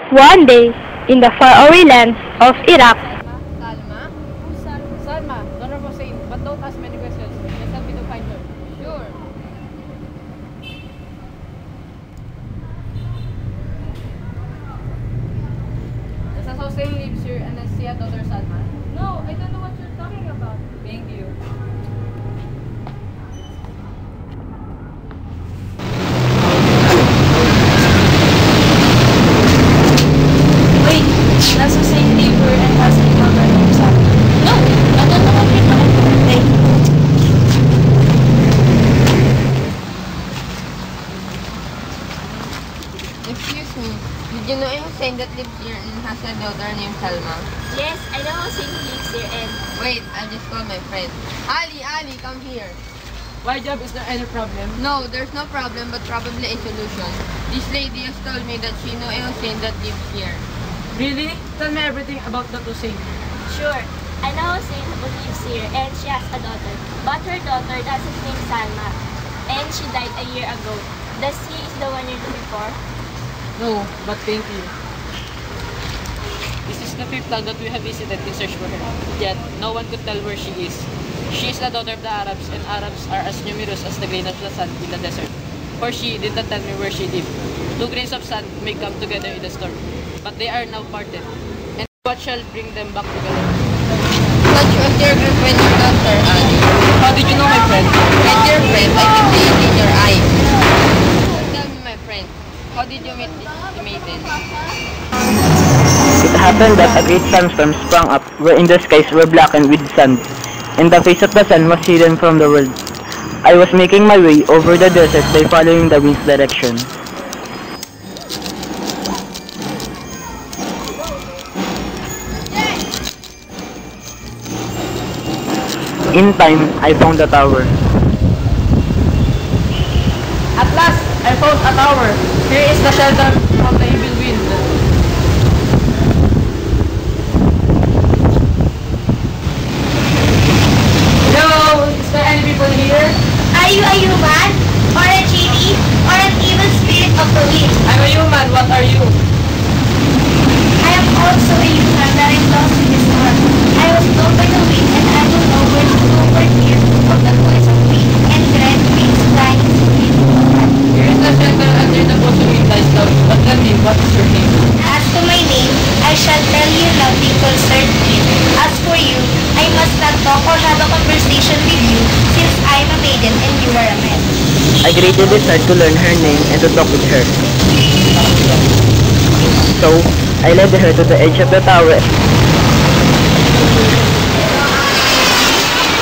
One day, in the faraway lands of Iraq, Salma? Who's Salma? Salma, daughter of Hussein, but don't ask many questions. Just help me to find her. Sure. Does Hussein lives here and has a daughter Salma? No, I don't know what you're talking about. Thank you. Wait, does Hussein live here and has a daughter named Salma? No, I don't know what you're talking about. Hey. Excuse me, did you know a Hussein that lives here and has a daughter named Salma? Yes, I know Hussein lives here and... Wait, I'll just call my friend. Ali, come here. Why, Job? Is there any problem? No, there's no problem, but probably a solution. This lady has told me that she know a Hussein that lives here. Really? Tell me everything about that Hussein. Sure, I know Hussein who lives here and she has a daughter. But her daughter doesn't name Salma and she died a year ago. Does he is the one you're looking for? No, but thank you. This is the fifth town that we have visited in search for her. Yet, no one could tell where she is. She is the daughter of the Arabs, and Arabs are as numerous as the grain of the sand in the desert. For she did not tell me where she lived. Two grains of sand may come together in a storm, but they are now parted. And what shall bring them back together? Such was your girlfriend and daughter, Ali. How did you know, my friend? My dear friend, I can see it in your eyes. Tell me, my friend, how did you meet this maiden? It happened that a great sandstorm sprang up, wherein the skies were blackened with sand, and the face of the sun was hidden from the world. I was making my way over the desert by following the wind's direction. In time, I found the tower. At last, I found a tower. Here is the shelter from the evil wind. Hello, is there any people here? Are you a human? Or a genie? Or an evil spirit of the wind? I'm a human. What are you? I am also a human that I'm lost in this world. I was blown by the wind and I don't know where to go for fear of the noise of wind and dread winds flying so Here is the shelter under the bush of lies down. But tell me, what is your name? As to my name, I shall tell you nothing concerning it. As for you, I must not talk or have a conversation with you, since I am a maiden and you are a man. I greatly desired to learn her name and to talk with her. So, I led her to the edge of the tower.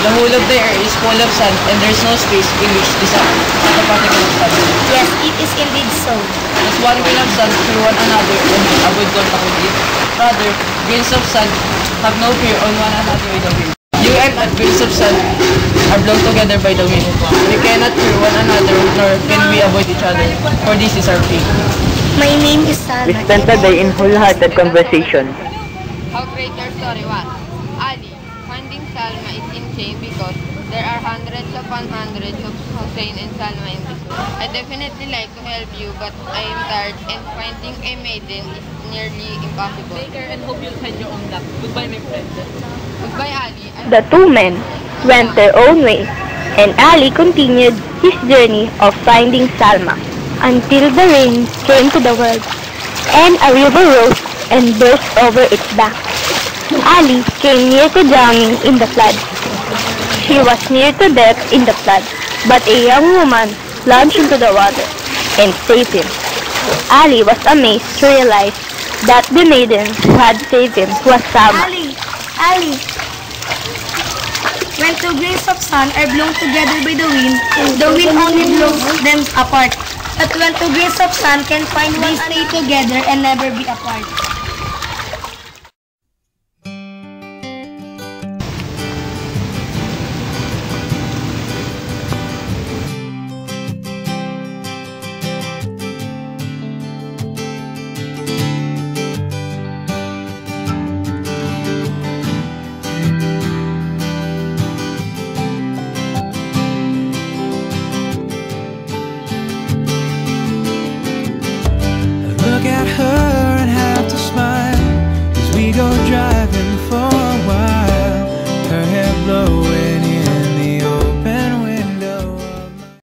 The whole of the air is full of sand and there's no space in which to stand. Not a particle of sand. Yes, it is indeed so. Does one grain of sand fear one another and avoid contact with it? Rather, grains of sand have no fear on one another with the wind. You and grains of sand are blown together by the wind. We cannot fear one another nor can we avoid each other, for this is our fate. My name is Salma. We spent the day in wholehearted conversation. How great your story was. Ali, finding Salma is insane because there are hundreds upon hundreds of Hussein and Salma in this world. I definitely like to help you, but I am tired and finding a maiden is nearly impossible. Take care and hope you'll find your own luck. Goodbye, my friend. Goodbye, Ali. the two men went their own way, and Ali continued his journey of finding Salma until the rain came to the world, and a river rose and burst over its bank. Ali came near to drowning in the flood. She was near to death in the flood, but a young woman plunged into the water and saved him. Ali was amazed to realize that the maiden who had saved him was Salma. Ali, when two grains of sand are blown together by the wind only blows them apart. But when two grains of sand can find one, they stay together and never be apart.